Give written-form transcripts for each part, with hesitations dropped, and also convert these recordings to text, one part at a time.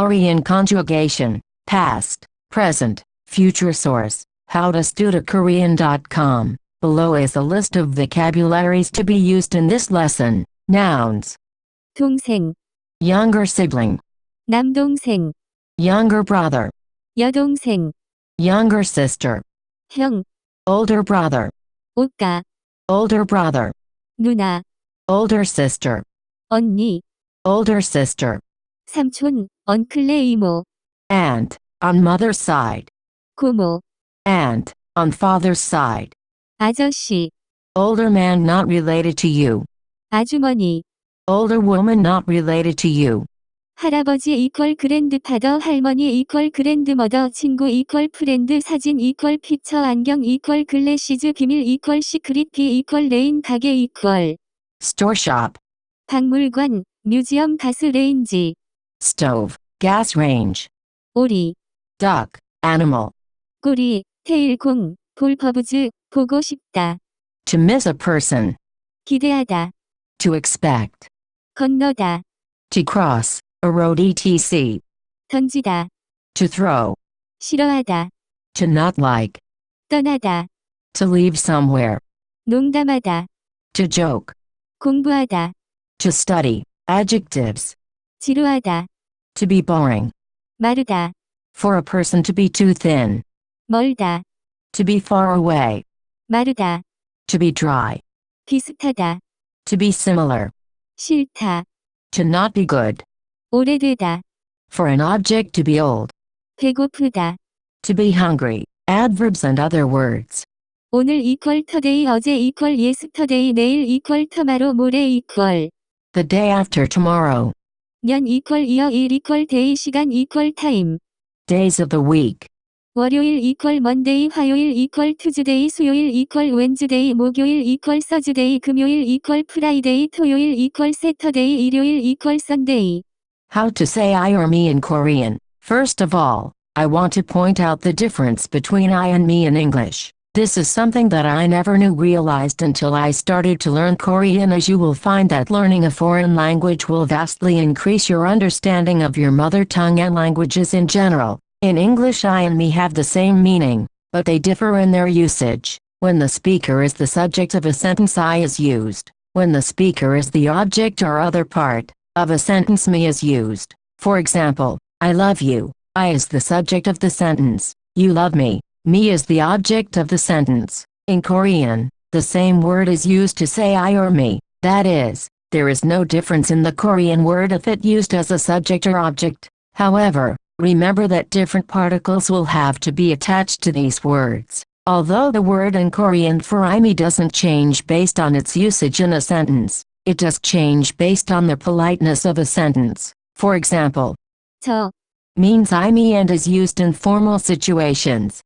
Korean conjugation, past, present, future source, howtostudykorean.com. Below is a list of vocabularies to be used in this lesson. Nouns. 동생, Younger sibling. 남동생, Younger brother. 여동생, Younger sister. 형, Older brother. 오빠, Older brother. 누나, Older sister. 언니, Older sister. 삼촌, 언클의 이모, Aunt, on mother's side. 고모, Aunt, on father's side. 아저씨, Older man not related to you. 아주머니, Older woman not related to you. 할아버지 이퀄 그랜드파더 할머니 이퀄 그랜드머더 친구 이퀄 프렌드 사진 이퀄 피처 안경 이퀄 글래시즈 비밀 이퀄 시크릿 비 이퀄 레인 가게 이퀄 Store shop. 박물관 뮤지엄 가스 레인지 Stove, gas range. 오리 Duck, animal. 꼬리 테일 공 볼퍼브즈 보고 싶다 To miss a person. 기대하다 To expect. 건너다 To cross, erode etc. 던지다 To throw. 싫어하다 To not like. 떠나다 To leave somewhere. 농담하다 To joke. 공부하다 To study, adjectives. 지루하다 To be boring. 마르다 For a person to be too thin. 멀다 To be far away. 마르다 To be dry. 비슷하다 To be similar. 싫다 To not be good. 오래되다 For an object to be old. 배고프다 To be hungry. Adverbs and other words. 오늘 이퀄 터데이 어제 이퀄 예스터데이 내일 이퀄 터마로 모레 이퀄 The day after tomorrow. 년 이퀄 이어 일 이퀄 데이 시간 이퀄 타임 Days of the week. 월요일 이퀄 먼데이 화요일 이퀄 투즈데이 수요일 이퀄 웬즈데이 목요일 이퀄 서즈데이 금요일 이퀄 프라이데이 토요일 이퀄 세터데이 일요일 이퀄 선데이 How to say I or me in Korean. First of all, I want to point out the difference between I and me in English. This is something that I never knew realized until I started to learn Korean, as you will find that learning a foreign language will vastly increase your understanding of your mother tongue and languages in general. In English I and me have the same meaning, but they differ in their usage. When the speaker is the subject of a sentence I is used. When the speaker is the object or other part of a sentence me is used. For example, I love you. I is the subject of the sentence. You love me. Me is the object of the sentence. In Korean, the same word is used to say I or me. That is, there is no difference in the Korean word if it used as a subject or object. However, remember that different particles will have to be attached to these words. Although the word in Korean for I me doesn't change based on its usage in a sentence, it does change based on the politeness of a sentence. For example, 저, means I me and is used in formal situations.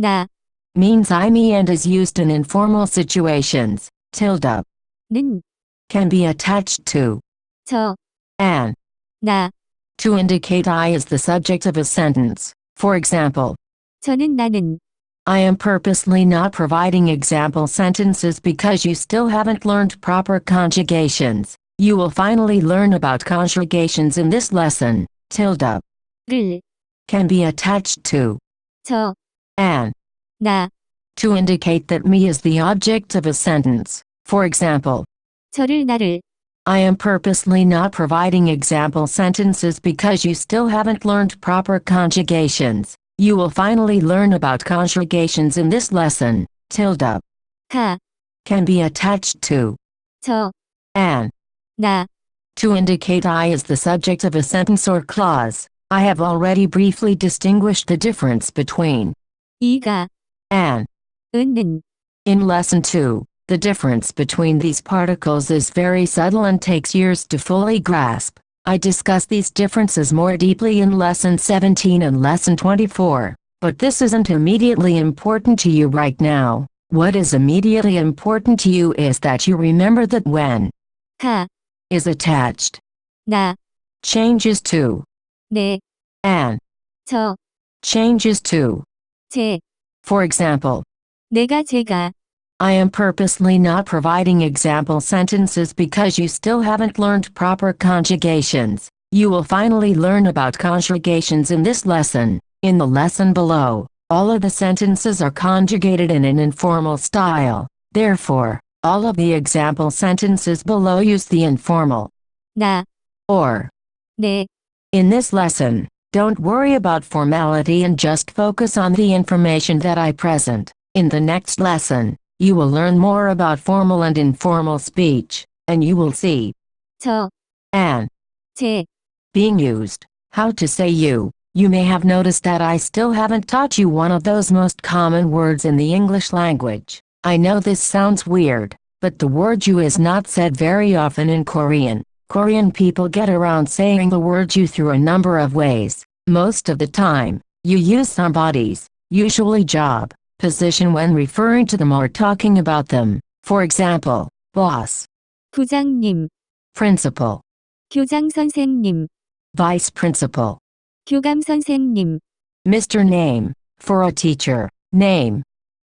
나, Means I me and is used in informal situations. Tilde 는, can be attached to 저, an 나, to indicate I is the subject of a sentence. For example, 저는 나는 I am purposely not providing example sentences because you still haven't learned proper conjugations. You will finally learn about conjugations in this lesson. Tilde 를, can be attached to 저, an 나, to indicate that me is the object of a sentence. For example, 저를 나를 I am purposely not providing example sentences because you still haven't learned proper conjugations. You will finally learn about conjugations in this lesson. Tilde 가, can be attached to 저, an 나, to indicate I is the subject of a sentence or clause. I have already briefly distinguished the difference between 이가, an 은는, in lesson 2. The difference between these particles is very subtle and takes years to fully grasp. I discuss these differences more deeply in lesson 17 and lesson 24, but this isn't immediately important to you right now. What is immediately important to you is that you remember that when 가, is attached, 나, changes to 내, an, 저, changes to. 제, For example, 내가 제가, I am purposely not providing example sentences because you still haven't learned proper conjugations. You will finally learn about conjugations in this lesson. In the lesson below, all of the sentences are conjugated in an informal style. Therefore, all of the example sentences below use the informal 나, or. 내. In this lesson, don't worry about formality and just focus on the information that I present. In the next lesson, you will learn more about formal and informal speech, and you will see 저, and 제. being used. How to say you. You may have noticed that I still haven't taught you one of those most common words in the English language. I know this sounds weird, but the word you is not said very often in Korean. Korean people get around saying the word you through a number of ways. Most of the time, you use somebody's, usually job, position when referring to them or talking about them. For example, boss, 부장님, principal, 교장 선생님, vice principal, 교감 선생님, Mr. Name, for a teacher, name,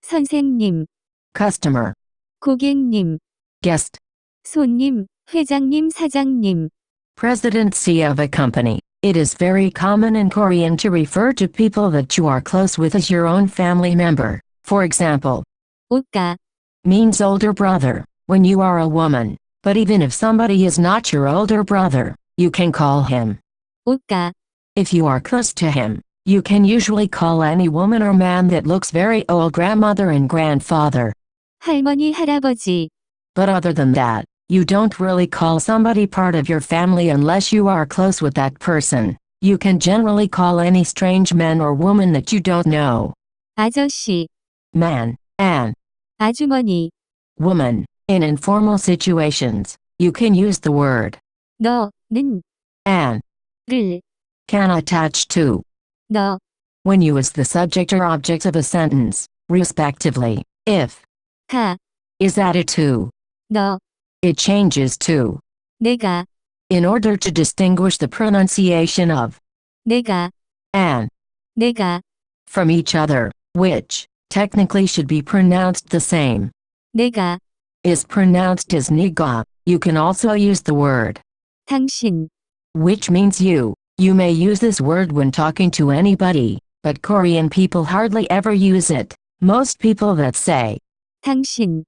선생님, customer, 고객님, guest, 손님, 회장님, 사장님. presidency of a company. It is very common in Korean to refer to people that you are close with as your own family member. For example, 오빠, means older brother, when you are a woman. But even if somebody is not your older brother, you can call him 오빠, if you are close to him. You can usually call any woman or man that looks very old grandmother and grandfather. 할머니, 할아버지. But other than that, you don't really call somebody part of your family unless you are close with that person. You can generally call any strange man or woman that you don't know 아저씨, man, and 아주머니. woman. In informal situations, you can use the word 너는 and 를, can attach to 너, when you is the subject or object of a sentence, respectively. If 가, is added to, 너, it changes to. 내가, In order to distinguish the pronunciation of 내가, and 내가, from each other, which technically should be pronounced the same, 내가, is pronounced as niga. You can also use the word 당신, which means you. You may use this word when talking to anybody, but Korean people hardly ever use it. Most people that say 당신,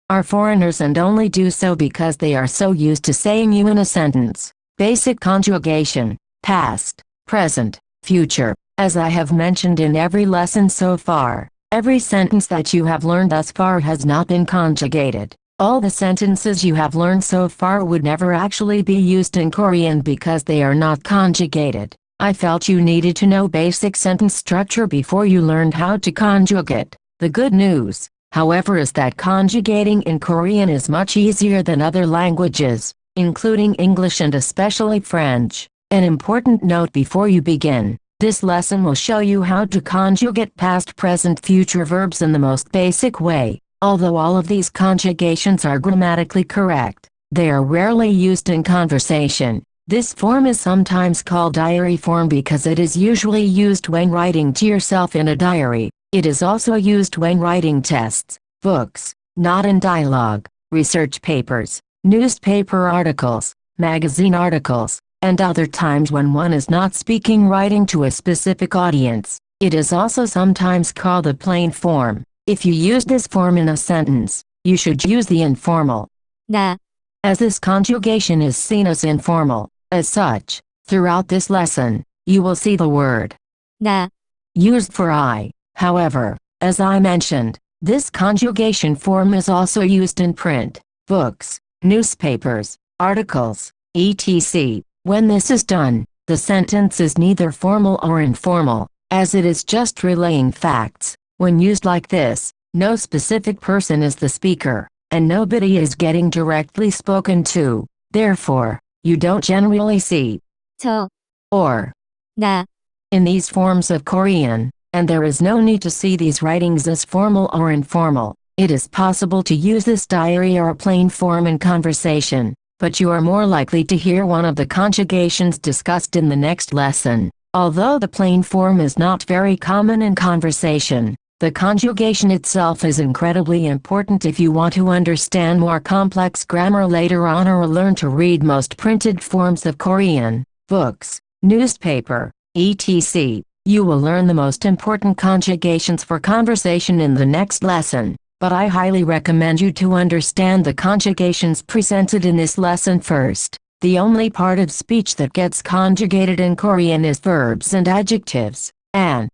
are foreigners and only do so because they are so used to saying you in a sentence. Basic conjugation, past, present, future. As I have mentioned in every lesson so far, every sentence that you have learned thus far has not been conjugated. All the sentences you have learned so far would never actually be used in Korean because they are not conjugated. I felt you needed to know basic sentence structure before you learned how to conjugate. The good news, however, is that conjugating in Korean is much easier than other languages, including English and especially French. An important note before you begin. This lesson will show you how to conjugate past, present, future verbs in the most basic way. Although all of these conjugations are grammatically correct, they are rarely used in conversation. This form is sometimes called diary form because it is usually used when writing to yourself in a diary. It is also used when writing tests, books, not in dialogue, research papers, newspaper articles, magazine articles, and other times when one is not speaking writing to a specific audience. It is also sometimes called a plain form. If you use this form in a sentence, you should use the informal 나, as this conjugation is seen as informal. As such, throughout this lesson, you will see the word 나, used for I. However, as I mentioned, this conjugation form is also used in print, books, newspapers, articles, etc. When this is done, the sentence is neither formal or informal, as it is just relaying facts. When used like this, no specific person is the speaker, and nobody is getting directly spoken to. Therefore, you don't generally see 저, or 나, in these forms of Korean, and there is no need to see these writings as formal or informal. It is possible to use this diary or a plain form in conversation, but you are more likely to hear one of the conjugations discussed in the next lesson. Although the plain form is not very common in conversation, the conjugation itself is incredibly important if you want to understand more complex grammar later on or learn to read most printed forms of Korean. books, newspaper, etc. You will learn the most important conjugations for conversation in the next lesson, but I highly recommend you to understand the conjugations presented in this lesson first. The only part of speech that gets conjugated in Korean is verbs and adjectives, and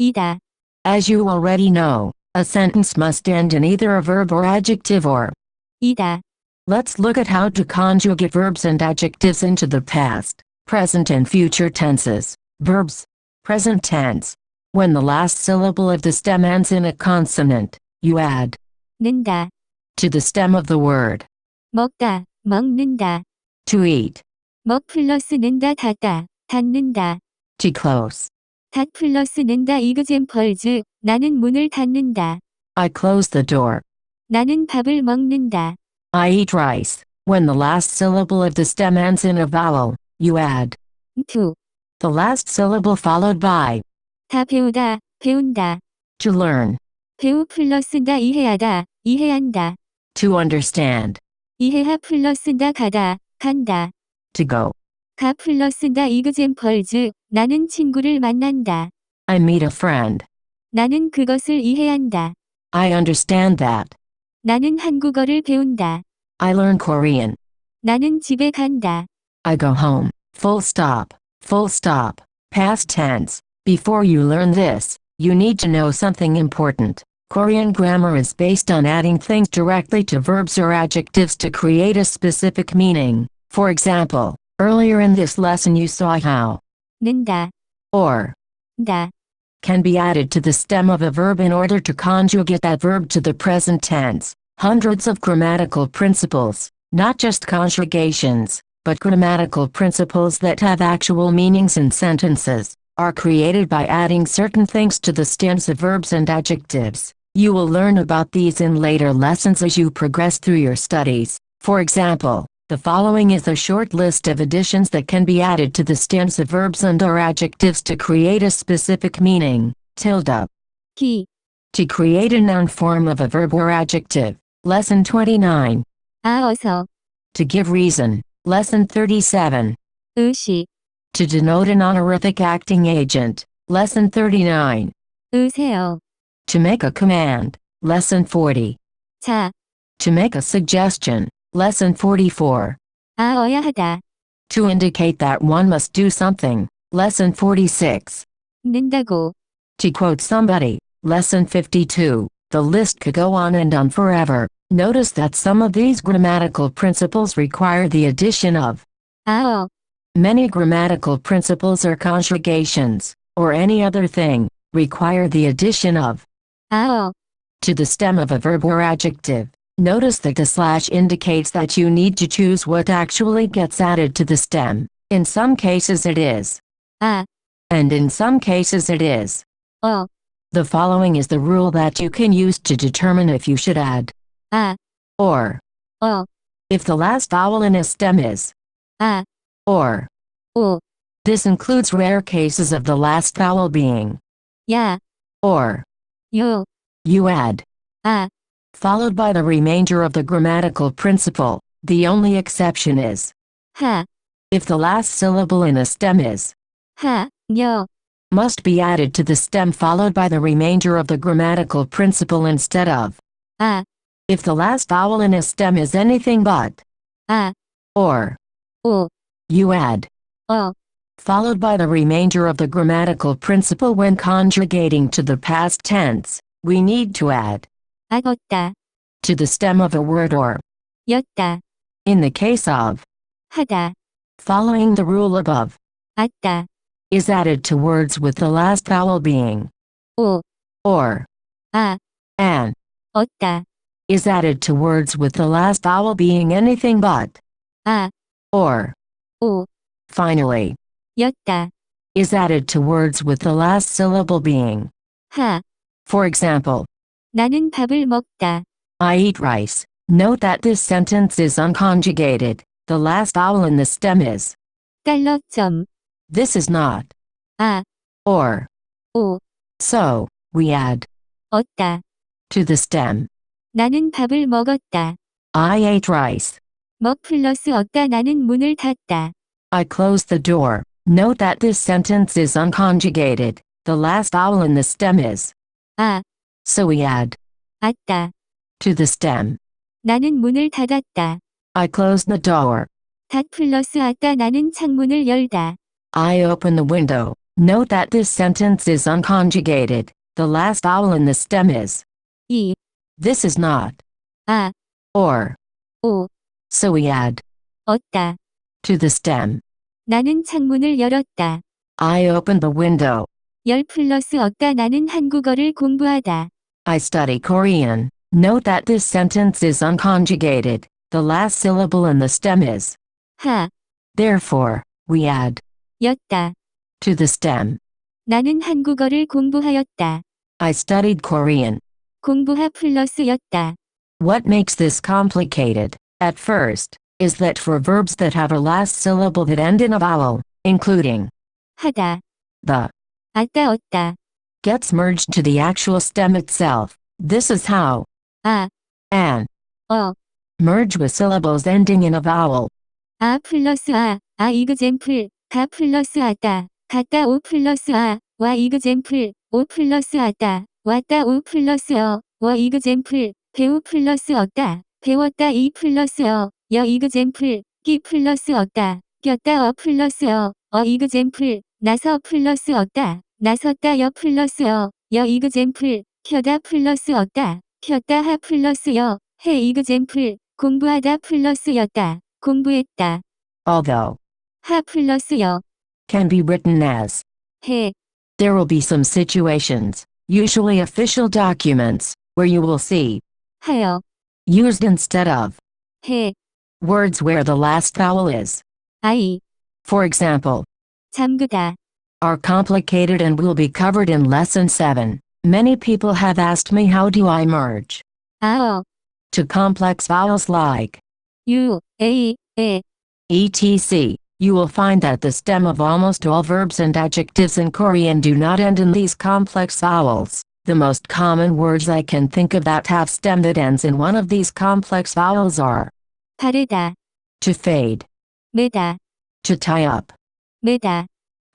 이다, as you already know, a sentence must end in either a verb or adjective or. 이다, Let's look at how to conjugate verbs and adjectives into the past, present and future tenses. Verbs. Present tense. When the last syllable of the stem ends in a consonant, you add 는다, to the stem of the word. 먹다, 먹는다. To eat. 먹 플러스 는다 닫다, 닫는다. To close. 닫 플러스 는다 이그젠펄즈, 나는 문을 닫는다. I close the door. 나는 밥을 먹는다. I eat rice. When the last syllable of the stem ends in a vowel, you add to, the last syllable followed by 다 배우다, 배운다. to learn, 배우 플러스다 이해하다, 이해한다. to understand, 이해하 플러스다 가다, 간다. to go. 가 플러스다 이그젠펄즈, 나는 친구를 만난다. I meet a friend. 나는 그것을 이해한다. I understand that. 나는 한국어를 배운다. I learn Korean. 나는 집에 간다. I go home. Full stop. Full stop. Past tense. Before you learn this, you need to know something important. Korean grammar is based on adding things directly to verbs or adjectives to create a specific meaning. For example, earlier in this lesson you saw how 는다, or 다, can be added to the stem of a verb in order to conjugate that verb to the present tense. Hundreds of grammatical principles, not just conjugations, but grammatical principles that have actual meanings in sentences, are created by adding certain things to the stems of verbs and adjectives. You will learn about these in later lessons as you progress through your studies. For example, the following is a short list of additions that can be added to the stems of verbs and/or adjectives to create a specific meaning. Tilde. 기, To create a noun form of a verb or adjective. Lesson 29. 어서, To give reason. Lesson 37. 의시, To denote an honorific acting agent. Lesson 39. 의세요. To make a command. Lesson 40. 자, To make a suggestion. Lesson 44. 어야 하다. To indicate that one must do something. Lesson 46. 는다고, To quote somebody. Lesson 52. The list could go on and on forever. Notice that some of these grammatical principles require the addition of. 어, Many grammatical principles or conjugations, or any other thing, require the addition of 어, to the stem of a verb or adjective. Notice that the slash indicates that you need to choose what actually gets added to the stem. In some cases it is, 아, and in some cases it is. 어, The following is the rule that you can use to determine if you should add 아, or 어, if the last vowel in a stem is 아, or. 오, This includes rare cases of the last vowel being 야, or. 요, You add 아, followed by the remainder of the grammatical principle. The only exception is 하, if the last syllable in a stem is 하, 여, must be added to the stem followed by the remainder of the grammatical principle instead of. 아, If the last vowel in a stem is anything but 아, or, 오, you add 어, followed by the remainder of the grammatical principle when conjugating to the past tense. We need to add 악었다, to the stem of a word or, 였다, in the case of, 하다, following the rule above, 왔다, is added to words with the last vowel being 오, or, 아, and 얻다, is added to words with the last vowel being anything but 아, or. 오, Finally, 였다, is added to words with the last syllable being. 하, For example, 나는 밥을 먹다, I eat rice. Note that this sentence is unconjugated. The last vowel in the stem is. 달러점, This is not 아, or. 오, So, we add 얻다, to the stem. 나는 밥을 먹었다. I ate rice. 먹 플러스 얻다 나는 문을 닫다. I closed the door. Note that this sentence is unconjugated. The last vowel in the stem is 아, so we add 았다. to the stem. 나는 문을 닫았다. I closed the door. 닫 플러스 았다. 나는 창문을 열다. I opened the window. Note that this sentence is unconjugated. The last vowel in the stem is 이, this is not 아, or. 오, So we add 얻다. to the stem. 나는 창문을 열었다. I opened the window. 열 플러스 얻다. 나는 한국어를 공부하다. I study Korean. Note that this sentence is unconjugated. The last syllable in the stem is 하, therefore. We add 였다. to the stem. 나는 한국어를 공부하였다. I studied Korean. 공부하 플러스 였다. What makes this complicated, at first, is that for verbs that have a last syllable that end in a vowel, including 하다, the, 았다 얻다. gets merged to the actual stem itself. This is how 아, an 어, merge with syllables ending in a vowel. 아 플러스 아 이그젬플, 가 플러스 아따, 갔다 오 플러스 아, 와 이그젬플, 오 플러스 아따, 왔다 오 플러스 어, 워 이그젬플, 배우 플러스 얻다, 배웠다 이 플러스 어, 여 이그젬플, 끼 플러스 얻다, 꼈다 어 플러스 어 이그젬플, 나서 플러스 얻다, 나섰다 여 플러스 여 이그젬플, 켜다 플러스 얻다, 켰다 하 플러스 해 이그젬플, 공부하다 플러스 였다, 공부했다. Although 하 플러스 can be written as 해, there will be some situations, usually official documents, where you will see 하여, used instead of 해, words where the last vowel is. 아이, For example, 잠그다, are complicated and will be covered in Lesson 7. Many people have asked me how do I merge 아어, to complex vowels like 유, 에이, 에, etc. You will find that the stem of almost all verbs and adjectives in Korean do not end in these complex vowels. The most common words I can think of that have stem that ends in one of these complex vowels are 바르다, to fade, 매다, to tie up, 매다,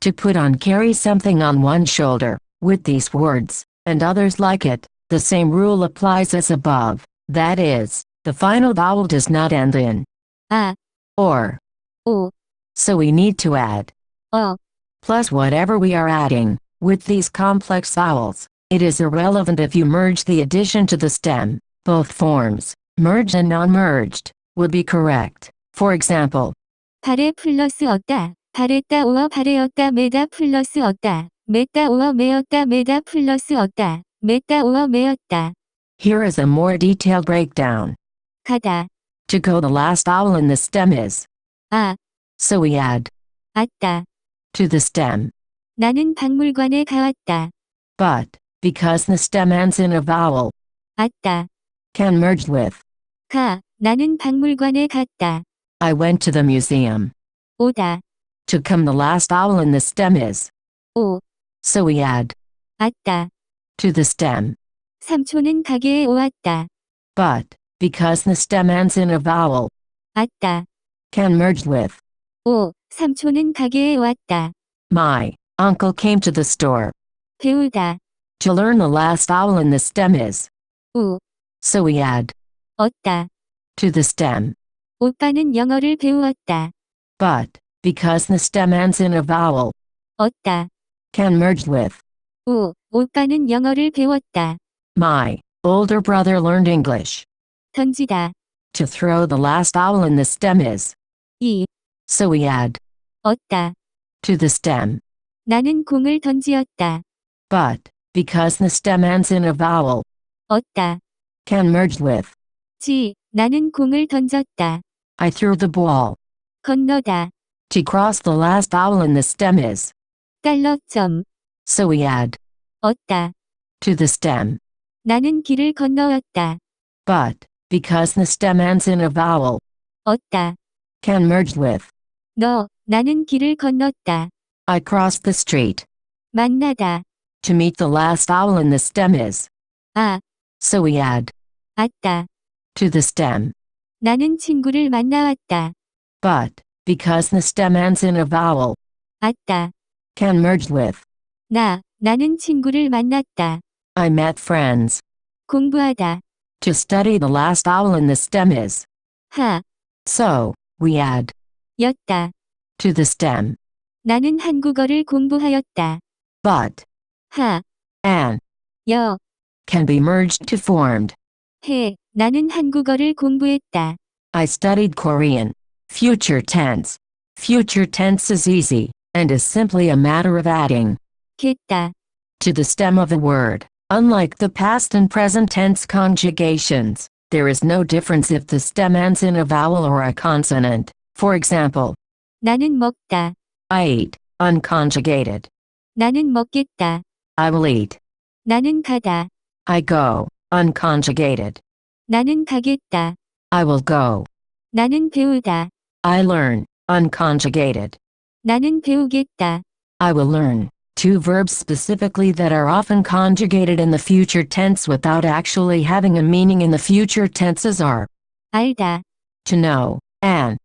to put on, carry something on one shoulder. With these words, and others like it, the same rule applies as above. That is, the final vowel does not end in 아, or. 오, So we need to add 어, plus whatever we are adding. With these complex vowels, it is irrelevant if you merge the addition to the stem. Both forms, merged and non-merged, would be correct. For example, 바레 플러스 얻다, 바랬다 오어 바레었다 매다 플러스 얻다, 맸다 오어 매었다 매다 플러스 얻다, 맸다 오어 매었다. here is a more detailed breakdown. 가다, To go, the last vowel in the stem is 아, so we add 았다. to the stem. 나는 박물관에 가왔다. But, because the stem ends in a vowel, 았다. can merge with 가, 나는 박물관에 갔다. I went to the museum. 오다, To come, the last vowel in the stem is 오, so we add 았다. to the stem. 삼촌은 가게에 오았다. But, because the stem ends in a vowel, 았다. can merge with 오, 삼촌은 가게에 왔다. my uncle came to the store. 배우다. To learn, the last vowel in the stem is 우, so we add 얻다. to the stem. 오빠는 영어를 배우었다. But, because the stem ends in a vowel, 얻다. can merge with 오, 오빠는 영어를 배웠다. my older brother learned English. 던지다. To throw, the last vowel in the stem is 이, so we add 얻다. to the stem. 나는 공을 던지었다. But, because the stem ends in a vowel, 얻다. can merge with 지, 나는 공을 던졌다. I threw the ball. 건너다. To cross, the last vowel in the stem is 달러점. so we add 얻다. to the stem. 나는 길을 건너왔다. But, because the stem ends in a vowel, 얻다. can merge with 너, 나는 길을 건넜다. I crossed the street. 만나다. To meet, the last vowel in the stem is 아, so we add 았다. to the stem. 나는 친구를 만나왔다. But, because the stem ends in a vowel. 왔다. Can merge with. 나는 친구를 만났다. I met friends. 공부하다. To study the last vowel in the stem is. 하. So, we add. 였다. To the stem. 나는 한국어를 공부하였다. But. 하. And. 여. Can be merged to formed. 나는 한국어를 공부했다. I studied Korean. Future tense. Future tense is easy, and is simply a matter of adding. 겠다. To the stem of a word. Unlike the past and present tense conjugations, there is no difference if the stem ends in a vowel or a consonant. For example, 나는 먹다. I eat, unconjugated. 나는 먹겠다. I will eat. 나는 가다. I go, unconjugated. 나는 가겠다. I will go. 나는 배우다. I learn, unconjugated. 나는 배우겠다. I will learn. Two verbs specifically that are often conjugated in the future tense without actually having a meaning in the future tenses are 알다. to know and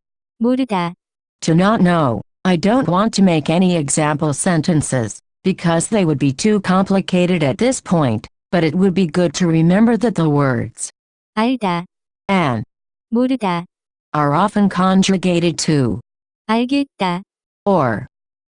모르다. to not know. I don't want to make any example sentences, because they would be too complicated at this point, but it would be good to remember that the words 알다. and 모르다. are often conjugated to 알겠다. or.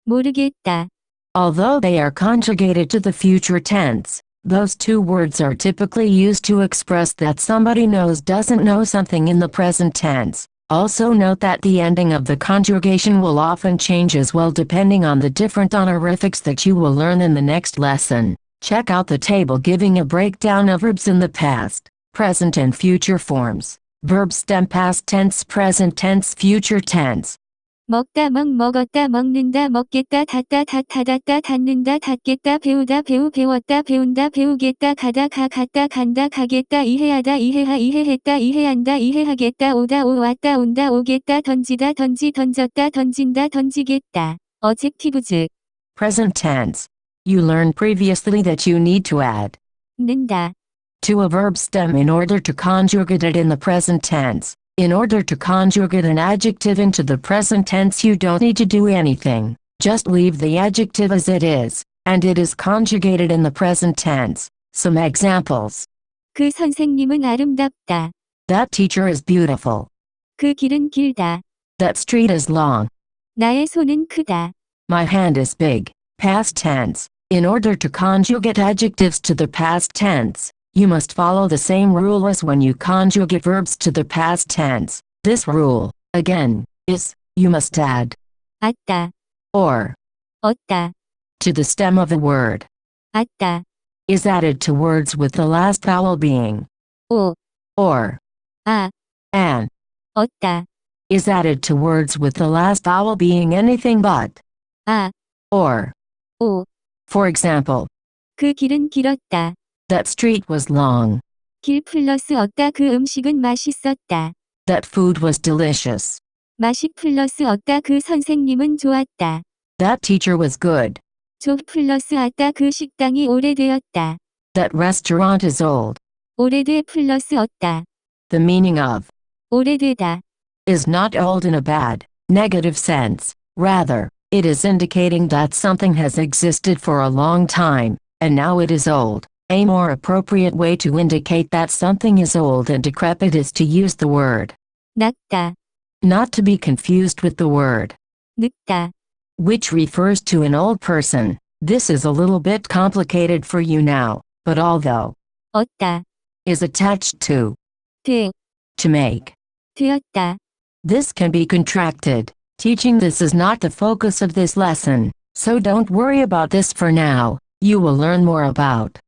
모르겠다. Although they are conjugated to the future tense, those two words are typically used to express that somebody knows doesn't know something in the present tense. Also note that the ending of the conjugation will often change as well depending on the different honorifics that you will learn in the next lesson. Check out the table giving a breakdown of verbs in the past, present and future forms. Verb stem past tense, present tense, future tense. 먹다 먹었다 먹는다 먹겠다 닫다 닫았다 닫는다 닫겠다 배우다 배웠다 배운다 배우겠다 가다 갔다 간다 가겠다 이해하다 이해했다 이해한다 이해하겠다 오다 왔다 온다 오겠다 던지다 던졌다 던진다 던지겠다. 어젝티브즈. Present tense. You learned previously that you need to add 는다. to a verb stem in order to conjugate it in the present tense. In order to conjugate an adjective into the present tense, you don't need to do anything. Just leave the adjective as it is, and it is conjugated in the present tense. Some examples. 그 선생님은 아름답다. That teacher is beautiful. 그 길은 길다. That street is long. 나의 손은 크다. My hand is big. Past tense. In order to conjugate adjectives to the past tense, you must follow the same rule as when you conjugate verbs to the past tense. This rule, again, is, you must add 왔다. or 얻다. to the stem of a word. 왔다. Is added to words with the last vowel being 오. or. 아. And 얻다. is added to words with the last vowel being anything but 아. or. 오. For example, 그 길은 길었다. that street was long. 길 플러스 얻다. 그 음식은 맛있었다. That food was delicious. 맛이 플러스 얻다. 그 선생님은 좋았다. That teacher was good. 조 플러스 왔다. 그 식당이 오래되었다. That restaurant is old. 오래돼 플러스 얻다. The meaning of 오래되다. is not old in a bad, negative sense. Rather, it is indicating that something has existed for a long time, and now it is old. A more appropriate way to indicate that something is old and decrepit is to use the word 낫다. not to be confused with the word 늙다. which refers to an old person. This is a little bit complicated for you now, but although 얻다. is attached to make. 되었다. This can be contracted. Teaching this is not the focus of this lesson, so don't worry about this for now. You will learn more about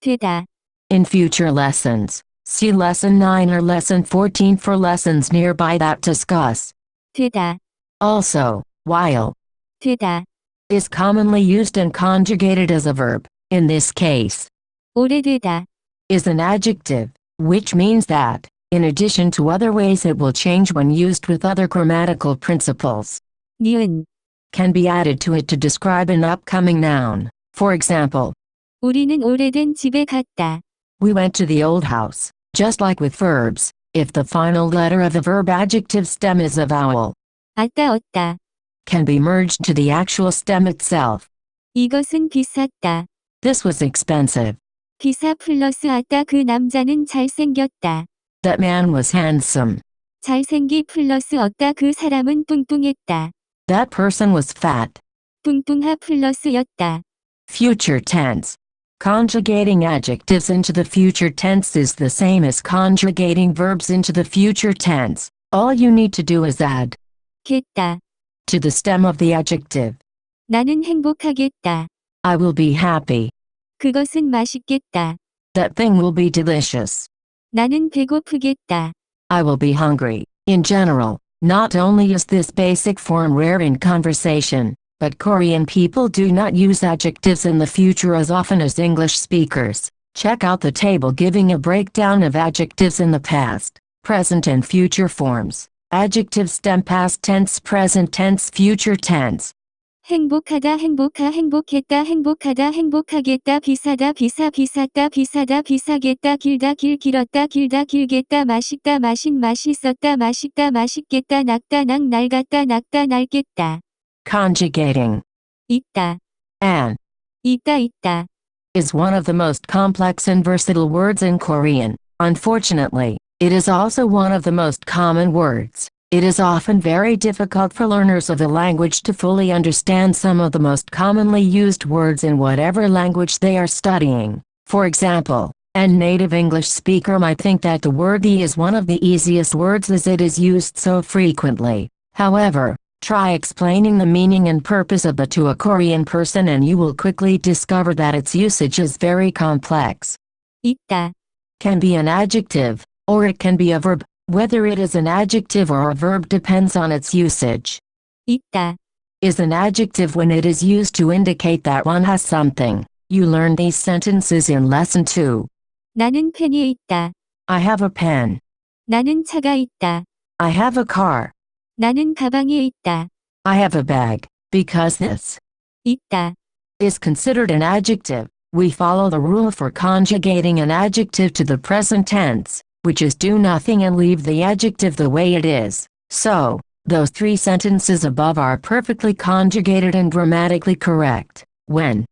되다. in future lessons. See lesson 9 or lesson 14 for lessons nearby that discuss. 되다. Also, while 되다. is commonly used and conjugated as a verb. In this case, 오래되다. is an adjective, which means that, in addition to other ways it will change when used with other grammatical principles, 니은. can be added to it to describe an upcoming noun. For example, 우리는 오래된 집에 갔다. we went to the old house. Just like with verbs, if the final letter of a verb adjective stem is a vowel, 아따 얻다. can be merged to the actual stem itself. 이것은 비쌌다. This was expensive. 비싸 플러스 아따 그 남자는 잘생겼다. That man was handsome. 잘생기 플러스 얻다 그 사람은 뚱뚱했다. That person was fat. 뚱뚱하 플러스 였다. Future tense. Conjugating adjectives into the future tense is the same as conjugating verbs into the future tense. All you need to do is add 겠다. to the stem of the adjective. 나는 행복하겠다. I will be happy. 그것은 맛있겠다. That thing will be delicious. 나는 배고프겠다. I will be hungry. In general, not only is this basic form rare in conversation, but Korean people do not use adjectives in the future as often as English speakers. Check out the table giving a breakdown of adjectives in the past, present and future forms. Adjective stem past tense, present tense, future tense. 행복하다 행복했다 행복하다 행복하겠다 비싸다 비쌌다 비사겠다 길다 길겠다 맛있다 맛있었다 맛있겠다 낙다 낡다 낡겠다. Conjugating 있다. an 있다. is one of the most complex and versatile words in Korean. Unfortunately, it is also one of the most common words. It is often very difficult for learners of the language to fully understand some of the most commonly used words in whatever language they are studying. For example, a native English speaker might think that the word "the" is one of the easiest words as it is used so frequently. However, try explaining the meaning and purpose of "the" to a Korean person and you will quickly discover that its usage is very complex. 있다. Can be an adjective, or it can be a verb. Whether it is an adjective or a verb depends on its usage. 있다. Is an adjective when it is used to indicate that one has something. You learned these sentences in lesson 2. 나는 펜이 있다. I have a pen. 나는 차가 있다. I have a car. 나는 가방이 있다. I have a bag. Because this 있다. is considered an adjective, we follow the rule for conjugating an adjective to the present tense, which is do nothing and leave the adjective the way it is. So, those 3 sentences above are perfectly conjugated and grammatically correct. When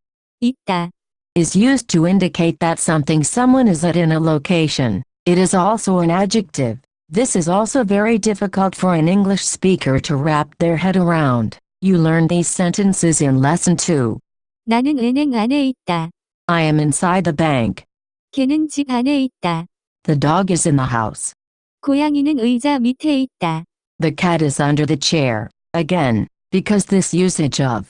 있다. is used to indicate that someone is at in a location, it is also an adjective. This is also very difficult for an English speaker to wrap their head around. You learned these sentences in lesson 2. 나는 은행 안에 있다. I am inside the bank. 개는 집 안에 있다. The dog is in the house. 고양이는 의자 밑에 있다. The cat is under the chair. Again, because this usage of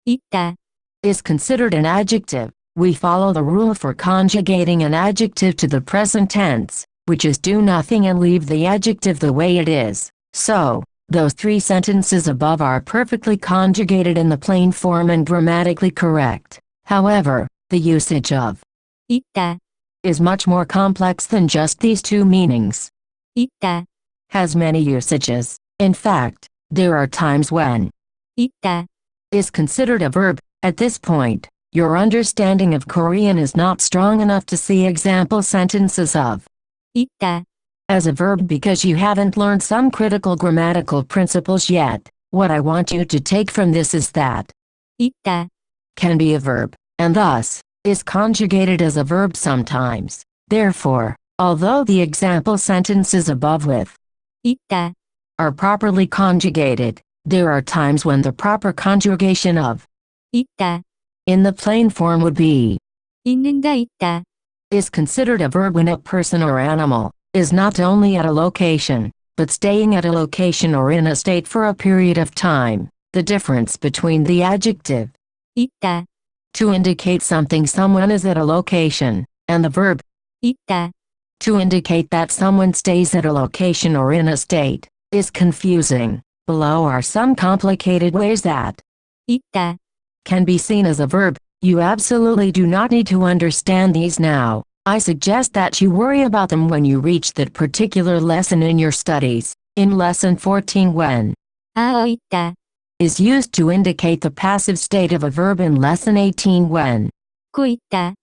있다. is considered an adjective, we follow the rule for conjugating an adjective to the present tense, which is do nothing and leave the adjective the way it is. So, those 3 sentences above are perfectly conjugated in the plain form and grammatically correct. However, the usage of 있다. is much more complex than just these 2 meanings. 있다. Has many usages. In fact, there are times when 있다. is considered a verb. At this point, your understanding of Korean is not strong enough to see example sentences of 있다. as a verb because you haven't learned some critical grammatical principles yet. What I want you to take from this is that 있다. can be a verb, and thus is conjugated as a verb sometimes. Therefore, although the example sentences above with 있다. are properly conjugated, there are times when the proper conjugation of 있다. in the plain form would be 있는다 있다. is considered a verb when a person or animal is not only at a location, but staying at a location or in a state for a period of time. The difference between the adjective 있다. to indicate someone is at a location, and the verb 있다. to indicate that someone stays at a location or in a state is confusing. Below are some complicated ways that 있다. can be seen as a verb. You absolutely do not need to understand these now. I suggest that you worry about them when you reach that particular lesson in your studies. In lesson 14, when 있다. is used to indicate the passive state of a verb. In lesson 18, when 고 있다.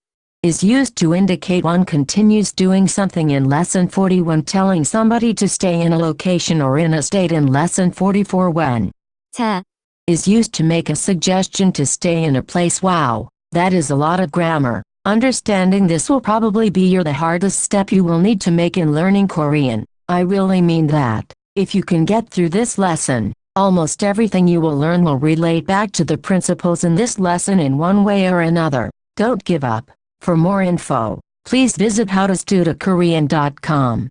is used to indicate one continues doing something in lesson 40 when telling somebody to stay in a location or in a state in lesson 44 when 자, is used to make a suggestion to stay in a place. Wow, that is a lot of grammar. Understanding this will probably be the hardest step you will need to make in learning Korean. I really mean that. If you can get through this lesson, almost everything you will learn will relate back to the principles in this lesson in one way or another. Don't give up. For more info, please visit howtostudiokorean.com.